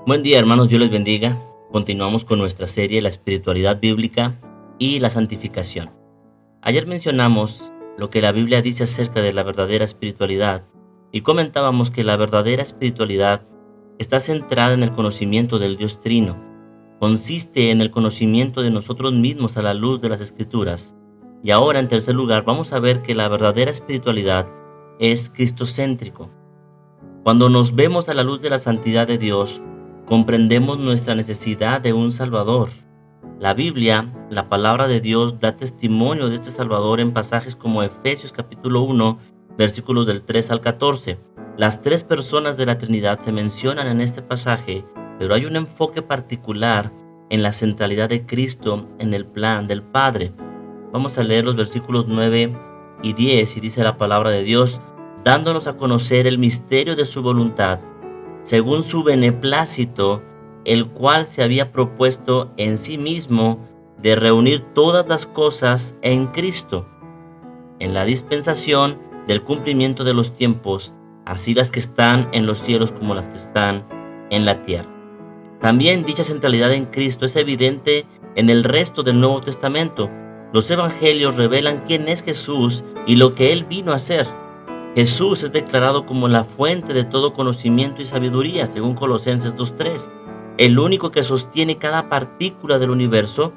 Buen día, hermanos, Dios les bendiga. Continuamos con nuestra serie La espiritualidad bíblica y la santificación. Ayer mencionamos lo que la Biblia dice acerca de la verdadera espiritualidad y comentábamos que la verdadera espiritualidad está centrada en el conocimiento del Dios Trino. Consiste en el conocimiento de nosotros mismos a la luz de las Escrituras. Y ahora, en tercer lugar, vamos a ver que la verdadera espiritualidad es cristocéntrico. Cuando nos vemos a la luz de la santidad de Dios, comprendemos nuestra necesidad de un Salvador. La Biblia, la palabra de Dios, da testimonio de este Salvador en pasajes como Efesios capítulo 1, versículos del 3 al 14. Las tres personas de la Trinidad se mencionan en este pasaje, pero hay un enfoque particular en la centralidad de Cristo en el plan del Padre. Vamos a leer los versículos 9 y 10 y dice la palabra de Dios, dándonos a conocer el misterio de su voluntad, según su beneplácito, el cual se había propuesto en sí mismo de reunir todas las cosas en Cristo, en la dispensación del cumplimiento de los tiempos, así las que están en los cielos como las que están en la tierra. También dicha centralidad en Cristo es evidente en el resto del Nuevo Testamento. Los evangelios revelan quién es Jesús y lo que Él vino a hacer. Jesús es declarado como la fuente de todo conocimiento y sabiduría, según Colosenses 2:3, el único que sostiene cada partícula del universo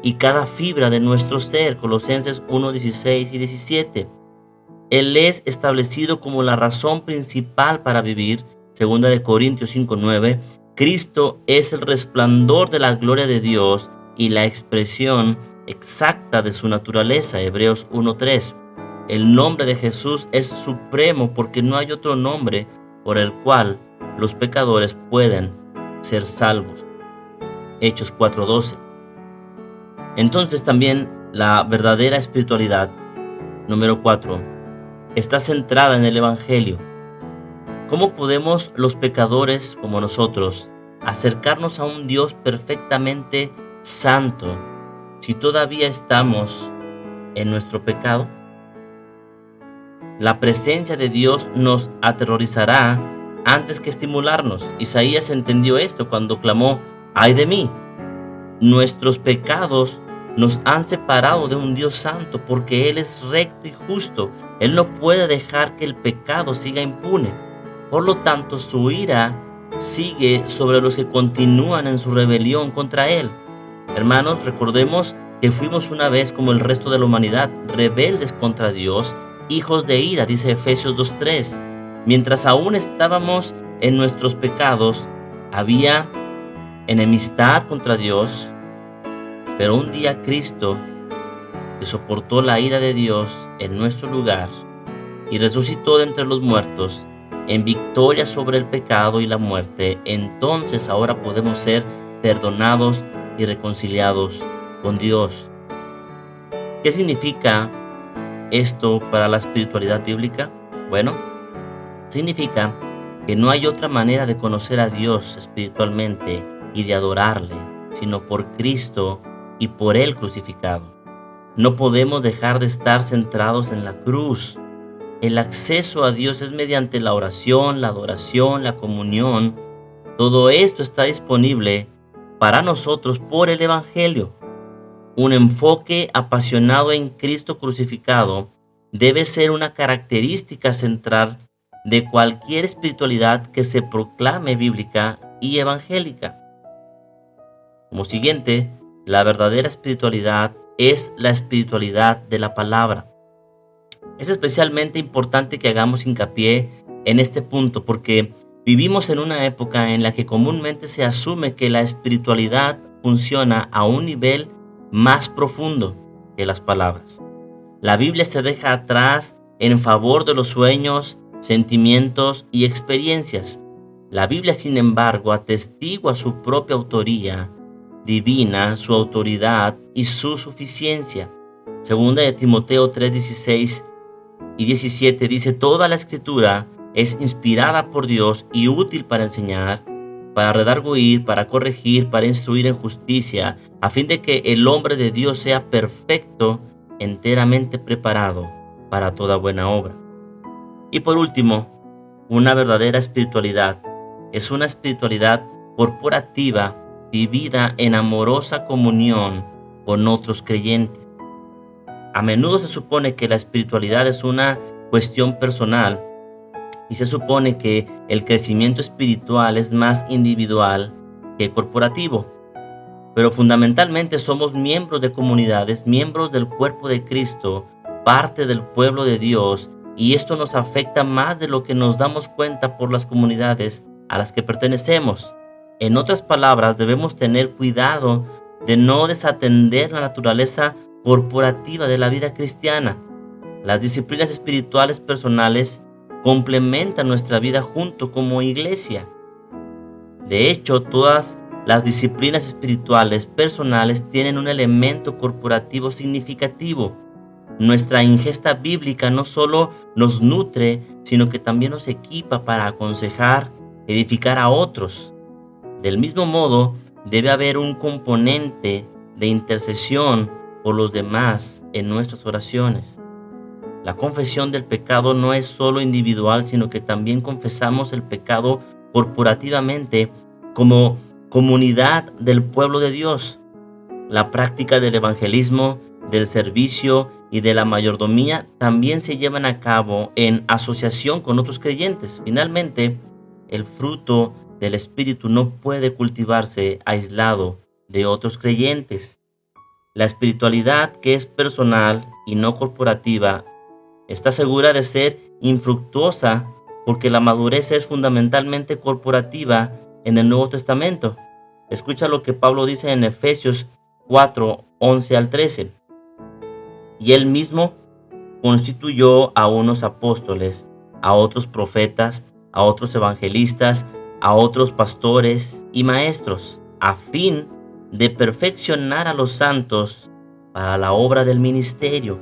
y cada fibra de nuestro ser, Colosenses 1:16 y 17. Él es establecido como la razón principal para vivir, segunda de Corintios 5:9. Cristo es el resplandor de la gloria de Dios y la expresión exacta de su naturaleza, Hebreos 1:3. El nombre de Jesús es supremo porque no hay otro nombre por el cual los pecadores pueden ser salvos. Hechos 4:12. Entonces también la verdadera espiritualidad, número 4, está centrada en el Evangelio. ¿Cómo podemos los pecadores como nosotros acercarnos a un Dios perfectamente santo si todavía estamos en nuestro pecado? La presencia de Dios nos aterrorizará antes que estimularnos. Isaías entendió esto cuando clamó, ¡ay de mí! Nuestros pecados nos han separado de un Dios santo porque Él es recto y justo. Él no puede dejar que el pecado siga impune. Por lo tanto, su ira sigue sobre los que continúan en su rebelión contra Él. Hermanos, recordemos que fuimos una vez como el resto de la humanidad, rebeldes contra Dios, hijos de ira, dice Efesios 2:3. Mientras aún estábamos en nuestros pecados, había enemistad contra Dios, pero un día Cristo, que soportó la ira de Dios en nuestro lugar y resucitó de entre los muertos, en victoria sobre el pecado y la muerte, entonces ahora podemos ser perdonados y reconciliados con Dios. ¿Qué significa esto para la espiritualidad bíblica? Bueno, significa que no hay otra manera de conocer a Dios espiritualmente y de adorarle, sino por Cristo y por Él crucificado. No podemos dejar de estar centrados en la cruz. El acceso a Dios es mediante la oración, la adoración, la comunión. Todo esto está disponible para nosotros por el Evangelio. Un enfoque apasionado en Cristo crucificado debe ser una característica central de cualquier espiritualidad que se proclame bíblica y evangélica. Como siguiente, la verdadera espiritualidad es la espiritualidad de la palabra. Es especialmente importante que hagamos hincapié en este punto porque vivimos en una época en la que comúnmente se asume que la espiritualidad funciona a un nivel más profundo que las palabras. La Biblia se deja atrás en favor de los sueños, sentimientos y experiencias. La Biblia, sin embargo, atestigua su propia autoría divina, su autoridad y su suficiencia. Segunda de Timoteo 3:16 y 17 dice, toda la escritura es inspirada por Dios y útil para enseñar, para redarguir, para corregir, para instruir en justicia, a fin de que el hombre de Dios sea perfecto, enteramente preparado para toda buena obra. Y por último, una verdadera espiritualidad es una espiritualidad corporativa vivida en amorosa comunión con otros creyentes. A menudo se supone que la espiritualidad es una cuestión personal y se supone que el crecimiento espiritual es más individual que corporativo. Pero fundamentalmente somos miembros de comunidades, miembros del cuerpo de Cristo, parte del pueblo de Dios, y esto nos afecta más de lo que nos damos cuenta por las comunidades a las que pertenecemos. En otras palabras, debemos tener cuidado de no desatender la naturaleza corporativa de la vida cristiana. Las disciplinas espirituales personales complementan nuestra vida junto como iglesia. De hecho, todas las disciplinas espirituales personales tienen un elemento corporativo significativo. Nuestra ingesta bíblica no solo nos nutre, sino que también nos equipa para aconsejar, edificar a otros. Del mismo modo, debe haber un componente de intercesión por los demás en nuestras oraciones. La confesión del pecado no es solo individual, sino que también confesamos el pecado corporativamente como comunidad del pueblo de Dios. La práctica del evangelismo, del servicio y de la mayordomía también se llevan a cabo en asociación con otros creyentes. Finalmente, el fruto del Espíritu no puede cultivarse aislado de otros creyentes. La espiritualidad, que es personal y no corporativa, está segura de ser infructuosa porque la madurez es fundamentalmente corporativa en el Nuevo Testamento. Escucha lo que Pablo dice en Efesios 4, 11 al 13. Y él mismo constituyó a unos apóstoles, a otros profetas, a otros evangelistas, a otros pastores y maestros, a fin de perfeccionar a los santos para la obra del ministerio,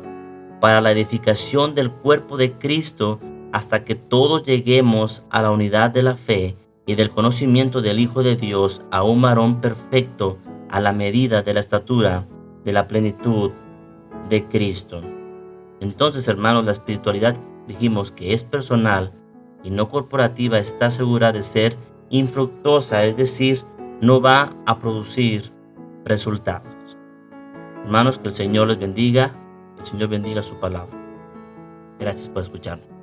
para la edificación del cuerpo de Cristo, hasta que todos lleguemos a la unidad de la fe y del conocimiento del Hijo de Dios, a un varón perfecto, a la medida de la estatura de la plenitud de Cristo. Entonces, hermanos, la espiritualidad, dijimos que es personal y no corporativa, está segura de ser infructuosa, es decir, no va a producir resultados. Hermanos, que el Señor les bendiga, el Señor bendiga su palabra. Gracias por escucharme.